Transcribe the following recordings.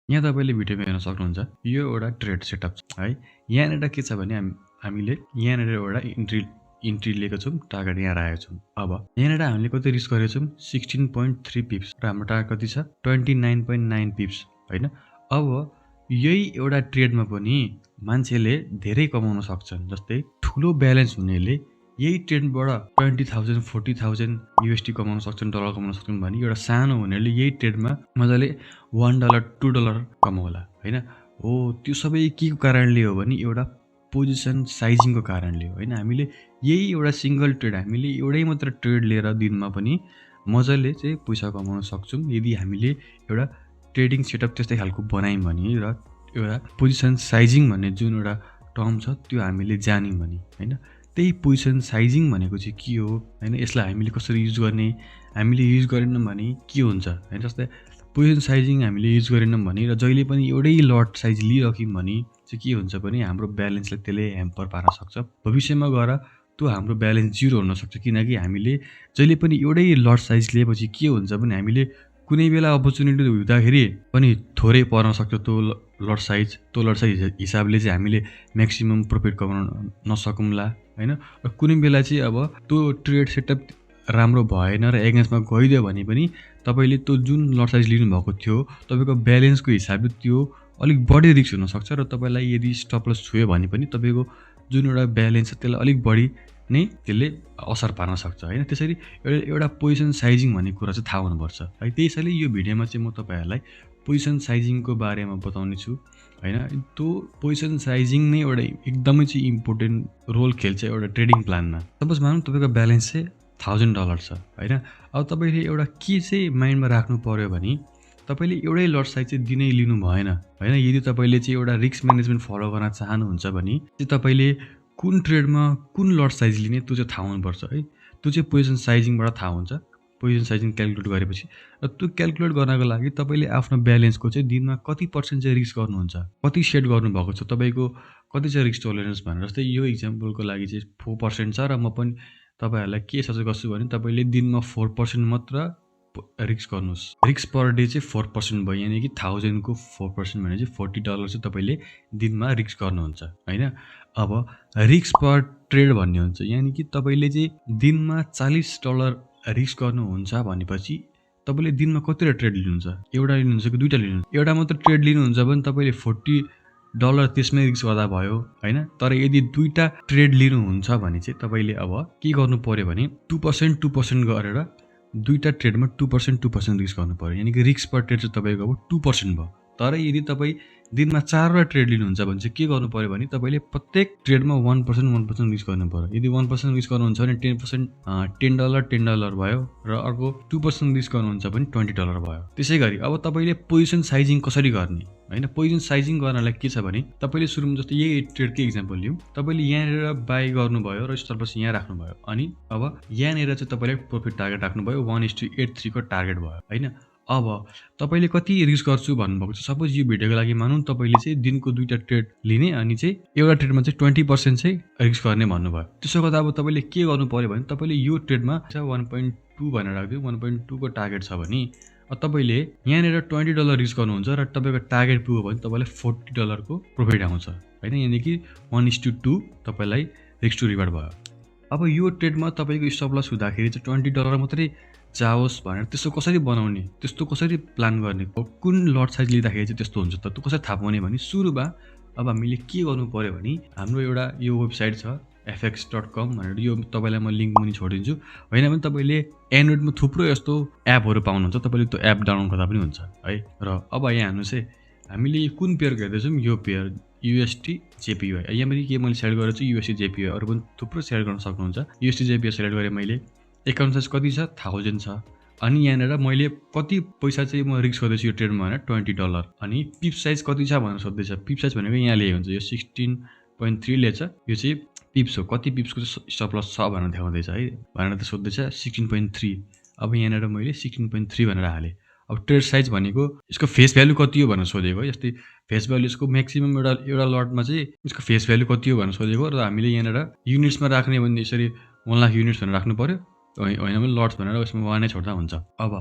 यहाँ तपाईँले भिडियोमा हेर्न सक्नुहुन्छ यो एउटा ट्रेड सेटअप छ है। यहाँनिर के छ भने हामीले यहाँनिर एउटा इन्ट्री लिएको छौँ, टार्गेट यहाँ राखेको छौँ। अब यहाँनिर हामीले कति रिस्क गरेको छौँ 16.3 पिप्स र हाम्रो टार्गेट कति छ 29.9 पिप्स होइन। अब यही एउटा ट्रेडमा पनि मान्छेले धेरै कमाउन सक्छन्। जस्तै ठुलो ब्यालेन्स हुनेले यही ट्रेडबाट 20,000 40,000 USD कमाउन सक्छन्, डलर कमाउन सक्छन् भने एउटा सानो हुनेले यही ट्रेडमा मजाले $1 $2 कमाउला होइन। हो त्यो सबै के को कारणले हो भने एउटा पोजिसन साइजिङको कारणले हो होइन। हामीले यही एउटा सिङ्गल ट्रेड हामीले एउटै मात्र ट्रेड लिएर दिनमा पनि मजाले चाहिँ पैसा कमाउन सक्छौँ यदि हामीले एउटा ट्रेडिङ सेटअप त्यस्तै खालको बनायौँ भने र एउटा पोजिसन साइजिङ भन्ने जुन एउटा टर्म छ त्यो हामीले जान्यौँ भने होइन। त्यही पोजिसन साइजिङ भनेको चाहिँ के हो होइन, यसलाई हामीले कसरी युज गर्ने, हामीले युज गरेनौँ भने के हुन्छ होइन। जस्तै पोजिसन साइजिङ हामीले युज गरेनौँ भने र जहिले पनि एउटै लट साइज लिइराख्यौँ भने चाहिँ के हुन्छ भने हाम्रो ब्यालेन्सलाई त्यसले ह्याम्पर पार्न सक्छ। भविष्यमा गएर त्यो हाम्रो ब्यालेन्स जिरो हुनसक्छ, किनकि हामीले जहिले पनि एउटै लट साइज लिएपछि के हुन्छ भने हामीले कुनै बेला अपर्च्युनिटी हुँदाखेरि पनि थोरै पर्न सक्छ त्यो लट साइज हिसाबले चाहिँ हामीले म्याक्सिमम् प्रफिट कमाउन नसकौँला होइन। र कुनै बेला चाहिँ अब त्यो ट्रेड सेटअप राम्रो भएन र एगेन्स्टमा गइदियो भने पनि तपाईँले त्यो जुन लट साइज लिनुभएको थियो तपाईँको ब्यालेन्सको हिसाबले त्यो अलिक बढी रिस्क हुनसक्छ र तपाईँलाई यदि स्टप लस छुयो भने पनि तपाईँको जुन एउटा ब्यालेन्स छ त्यसलाई अलिक बढी नै त्यसले असर पार्न सक्छ होइन। त्यसरी एउटा पोजिसन साइजिङ भन्ने कुरा चाहिँ थाहा हुनुपर्छ है। त्यसैले यो भिडियोमा चाहिँ म तपाईँहरूलाई पोजिसन साइजिङको बारेमा बताउने छु होइन। त्यो पोजिसन साइजिङ नै एउटा एकदमै चाहिँ इम्पोर्टेन्ट रोल खेल्छ एउटा ट्रेडिङ प्लानमा। सपोज मानौँ तपाईँको ब्यालेन्स चाहिँ $1,000 छ होइन। अब तपाईँले एउटा के चाहिँ माइन्डमा राख्नु पर्यो भने तपाईँले एउटै लट साइज चाहिँ दिनै लिनु भएन होइन। यदि तपाईँले चाहिँ एउटा रिस्क म्यानेजमेन्ट फलो गर्न चाहनुहुन्छ भने चाहिँ तपाईँले कुन ट्रेडमा कुन लट साइज लिने त्यो चाहिँ थाहा हुनुपर्छ है। त्यो चाहिँ पोजिसन साइजिङबाट थाहा हुन्छ, पोजिसन साइजिङ क्यालकुलेट गरेपछि। र त्यो क्यालकुलेट गर्नको लागि तपाईँले आफ्नो ब्यालेन्सको चाहिँ दिनमा कति पर्सेन्ट चाहिँ रिस्क गर्नुहुन्छ, कति सेट गर्नुभएको छ, तपाईँको कति चाहिँ रिस्क टोलरेन्स भनेर। जस्तै यो इक्जाम्पलको लागि चाहिँ 4% छ र म पनि तपाईँहरूलाई के सजेस्ट गर्छु भने तपाईँले दिनमा 4% मात्र रिस्क गर्नुहोस्। रिस्क पर डे चाहिँ 4% भयो, यानि कि 1000 को 4% भने चाहिँ $40 चाहिँ तपाईँले दिनमा रिस्क गर्नुहुन्छ होइन। अब रिस्क पर ट्रेड भन्ने हुन्छ, यानि कि तपाईँले चाहिँ दिनमा $40 रिस्क गर्नुहुन्छ भनेपछि तपाईँले दिनमा कतिवटा ट्रेड लिनुहुन्छ, एउटा लिनुहुन्छ कि दुईवटा लिनुहुन्छ। एउटा मात्र ट्रेड लिनुहुन्छ भने तपाईँले $40 त्यसमै रिस्क गर्दा भयो होइन। तर यदि दुईवटा ट्रेड लिनुहुन्छ भने चाहिँ तपाईँले अब के गर्नु पर्यो भने 2% गरेर दुईवटा ट्रेडमा 2% रिस्क गर्नु पर्यो, यानि कि रिस्क पर ट्रेड चाहिँ तपाईँको अब 2% भयो। तर यदि तपाईँ दिनमा 4वटा ट्रेड लिनुहुन्छ भने चाहिँ के गर्नु पर्यो भने तपाईँले प्रत्येक ट्रेडमा 1% रिस्क गर्नु पर्यो। यदि 1% रिस्क गर्नुहुन्छ भने 10% $10 भयो र अर्को 2% रिस्क गर्नुहुन्छ भने $20 भयो। त्यसै गरी अब तपाईँले पोजिसन साइजिङ कसरी गर्ने होइन। पोजिसन साइजिङ गर्नलाई के छ भने तपाईँले सुरुमा जस्तो यही ट्रेडकै इक्जाम्पल लिउँ, तपाईँले यहाँनिर बाई गर्नुभयो र स्टप लस यहाँ राख्नुभयो अनि अब यहाँनिर चाहिँ तपाईँले प्रफिट टार्गेट राख्नुभयो 1:83 को टार्गेट भयो होइन। अब तपाईँले कति रिस्क गर्छु भन्नुभएको छ। सपोज यो भिडियोको लागि मानौँ तपाईँले चाहिँ दिनको दुईवटा ट्रेड लिने अनि चाहिँ एउटा ट्रेडमा चाहिँ 20% चाहिँ रिस्क गर्ने भन्नुभयो। त्यसो गर्दा अब तपाईँले के गर्नु पर्यो भने तपाईँले यो ट्रेडमा 1.2 भनेर राखिदियो, 1.2 को टार्गेट छ भने तपाईँले यहाँनिर $20 रिस्क गर्नुहुन्छ र तपाईँको टार्गेट पुग्यो भने तपाईँलाई $40 को प्रफिट आउँछ होइन, यानि कि 1:2 तपाईँलाई रिस्क टु रिवार्ड भयो। अब यो ट्रेडमा तपाईँको स्टप लस हुँदाखेरि चाहिँ $20 मात्रै जाओस् भनेर त्यस्तो कसरी बनाउने, त्यस्तो कसरी प्लान गर्ने, कुन लट साइज लिँदाखेरि चाहिँ त्यस्तो हुन्छ त त्यो कसरी थाहा पाउने भने सुरुमा अब हामीले के गर्नु पर्यो भने हाम्रो एउटा यो वेबसाइट छ fx.com भनेर, यो तपाईँलाई म लिङ्क मुनि छोडिदिन्छु होइन भने तपाईँले एन्ड्रोइडमा थुप्रो यस्तो एपहरू पाउनुहुन्छ, तपाईँले त्यो एप डाउनलोड गर्दा पनि हुन्छ है। र अब यहाँ हेर्नुहोस् है हामीले कुन पेयर हेर्दैछौँ, यो पेयर USD JPY। यहाँ पनि के मैले सेलेक्ट गरेको छु USD JPY, अरू पनि थुप्रो सेलेक्ट गर्न सक्नुहुन्छ। USD JPY सेलेक्ट गरेँ मैले, एकाउन्ट साइज कति छ 1000 छ अनि यहाँनिर मैले कति पैसा चाहिँ म रिस्क गर्दैछु यो ट्रेडमा भनेर $20 अनि पिप साइज कति छ भनेर सोध्दैछ। पिप साइज भनेको यहाँ लेखेको हुन्छ, यो 16.3 लेछ, यो चाहिँ पिप्स हो, कति पिप्सको स्टप लस छ भनेर देखाउँदैछ है भनेर त सोध्दैछ 16.3। अब यहाँनिर मैले 16.3 भनेर हालेँ। अब ट्रेड साइज भनेको यसको फेस भ्यालु कति हो भनेर सोधेको है। जस्तै फेस भ्यालु यसको म्याक्सिमम एउटा लटमा चाहिँ यसको फेस भ्यालु कति हो भनेर सोधेको र हामीले यहाँनिर युनिट्समा राख्ने भने यसरी 1 लाख युनिट्स भनेर राख्नु पर्यो होइन भने लट्स भनेर यसमा 1 नै छोड्दा हुन्छ। अब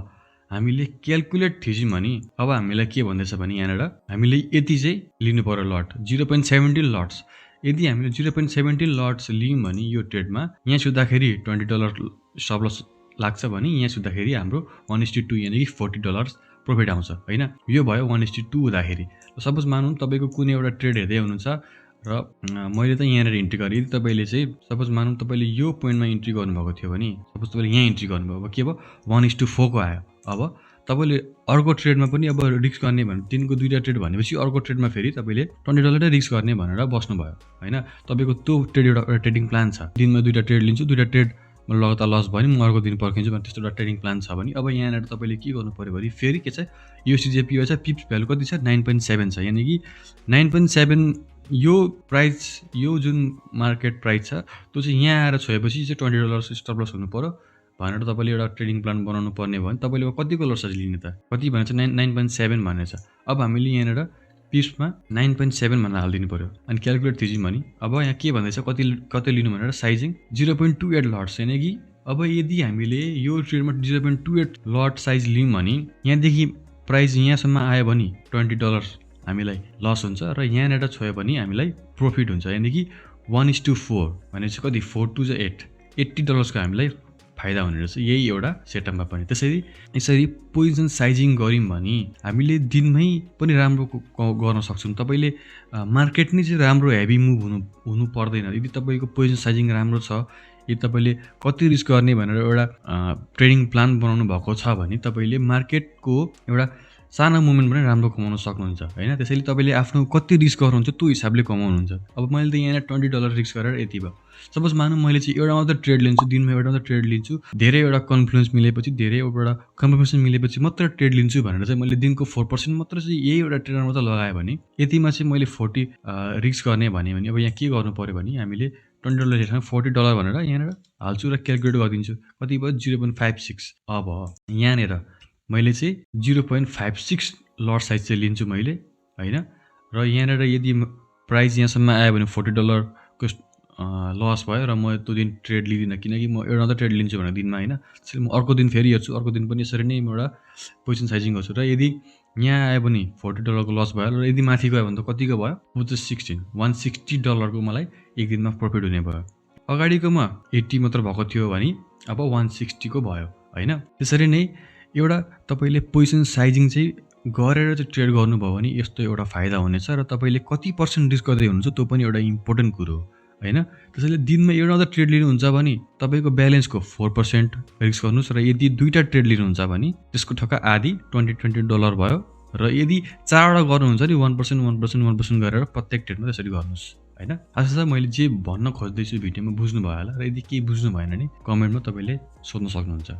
हामीले क्याल्कुलेट थिच्यौँ भने अब हामीलाई के भन्दैछ भने यहाँनिर हामीले यति चाहिँ लिनु पर्यो लट 0.17 लट्स। यदि हामीले 0.17 लट्स लियौँ भने यो ट्रेडमा यहाँ सुत्दाखेरि $20 स्टप लस लाग्छ भने यहाँ सुत्दाखेरि हाम्रो 1:2 यानि कि $40 प्रफिट आउँछ हैन। यो भयो 1:2 हुँदाखेरि। सपोज मानौँ तपाईको कुनै एउटा ट्रेड हेर्दै हुनुहुन्छ र मैले त यहाँनिर इन्ट्री गरेँ। यदि तपाईले चाहिँ सपोज मानौँ तपाईले यो पोइन्टमा इन्ट्री गर्नुभएको थियो भने सपोज तपाईले यहाँ इन्ट्री गर्नुभयो, अब के भयो 1:4 को आयो। अब तपाईले अर्को ट्रेडमा पनि अब रिस्क गर्ने भने दिनको 2टा ट्रेड भनेपछि अर्को ट्रेडमा फेरि तपाईले $20 नै रिस्क गर्ने भनेर बस्नुभयो हैन। तपाईको त्यो ट्रेड एउटा ट्रेडिङ प्लान छ। दिनमा 2टा ट्रेड लिन्छु, 2टा ट्रेड लगातार लस भयो भने म अर्को दिन पर्खिन्छु भने त्यस्तो एउटा ट्रेडिङ प्लान छ भने अब यहाँनिर तपाईले के गर्नु पर्यो भने फेरि के छ यो CJPY छ पिप्स भ्यालु कति छ 9.7 छ यानि कि 9.7 यो प्राइस यो जुन मार्केट प्राइस छ त्यो चाहिँ यहाँ आएर छोएपछि चाहिँ $20 स्टप लस हुनु पर्यो भनेर तपाईले एउटा ट्रेडिङ प्लान बनाउनु पर्ने भयो भने तपाईले कतिको लस लिने त कति भनेछ 9.7 भनेछ। अब हामीले यहाँनिर पिप्समा 9.7 भनेर हाल्दिनु पर्यो अनि क्याल्कुलेट थिच्यौँ भने अब यहाँ के भन्दैछ कति लिनु भनेर साइजिङ 0.28 लट्स यानि कि अब यदि हामीले यो ट्रेडमा 0.28 लट साइज लियौँ भने यहाँदेखि प्राइस यहाँसम्म आयो भने $20 हामीलाई लस हुन्छ र यहाँनिर छोयो भने हामीलाई प्रफिट हुन्छ यानि कि 1:4 भनेपछि कति 4 2 8 $80 को हामीलाई फाइदा हुने रहेछ यही एउटा सेटअपमा पनि। यसरी पोजिसन साइजिङ गर्यौँ भने हामीले दिनमै पनि राम्रो गर्न सक्छौँ। तपाईले मार्केट नै चाहिँ राम्रो हेभी मुभ हुनु पर्दैन। यदि तपाईको पोजिसन साइजिङ राम्रो छ, यदि तपाईले कति रिस्क गर्ने भनेर एउटा ट्रेडिङ प्लान बनाउनु भएको छ भने तपाईले मार्केटको एउटा सानो मुभमेन्ट पनि राम्रो कमाउन सक्नुहुन्छ हैन। त्यसैले तपाईले आफ्नो कति रिस्क गर्नुहुन्छ त्यो हिसाबले कमाउनुहुन्छ। अब मैले त यहाँ $20 रिस्क गरेर यति भयो। सपोज मानौँ मैले चाहिँ एउटा मात्र ट्रेड लिन्छु, दिनमा एउटा मात्र ट्रेड लिन्छु, धेरै एउटा कन्फ्लुएन्स मिलेपछि धेरै एउटा कन्फर्मेसन मिलेपछि मात्र ट्रेड लिन्छु भनेर चाहिँ मैले दिनको 4% मात्र चाहिँ यही एउटा ट्रेडमा मात्र लगाएँ भने यतिमा चाहिँ मैले 40 रिस्क गर्ने भने अब यहाँ के गर्नु पर्यो भने हामीले $20 रेटमा $40 भनेर यहाँनिर हाल्छु र क्याल्कुलेट गरिदिन्छु कति भयो 0.56। अब यहाँनिर मैले चाहिँ 0.56 लट साइज चाहिँ लिन्छु मैले हैन र यहाँनिर यदि प्राइस यहाँसम्म आयो भने $40 को लस भयो र म त्यो दिन ट्रेड लिदिनँ किनकि म एउटा मात्र ट्रेड लिन्छु भनेर दिनमा हैन। त्यसैले म अर्को दिन फेरि हेर्छु, अर्को दिन पनि यसरी नै म एउटा पोजिसन साइजिङ गर्छु र यदि यहाँ आयो भने $40 को लस भयो र यदि माथि गयो भने त कतिको भयो $160 को मलाई एक दिनमा प्रफिट हुने भयो। अगाडिकोमा 80 मात्र भएको थियो भने अब 160 को भयो हैन। त्यसरी नै एउटा तपाईले पोजिसन साइजिङ चाहिँ गरेर चाहिँ ट्रेड गर्नुभयो भने यस्तो एउटा फाइदा हुनेछ र तपाईले कति % रिस्क गर्दै हुनुहुन्छ त्यो पनि एउटा इम्पोर्टेन्ट कुरो हो हैन। त्यसैले दिनमा एउटा मात्र ट्रेड लिनुहुन्छ भने तपाईको ब्यालेन्सको 4% रिस्क गर्नुस् र यदि 2टा ट्रेड लिनुहुन्छ भने त्यसको ठक्क आधी $20 भयो र यदि 4वटा गर्नुहुन्छ नि 1% गरेर प्रत्येक ट्रेडमा त्यसरी गर्नुस् हैन। आशा छ मैले जे भन्न खोज्दै छु भिडियोमा बुझ्नु भयो होला र यदि केही बुझ्नु भएन भने कमेन्टमा तपाईले सोध्न सक्नुहुन्छ।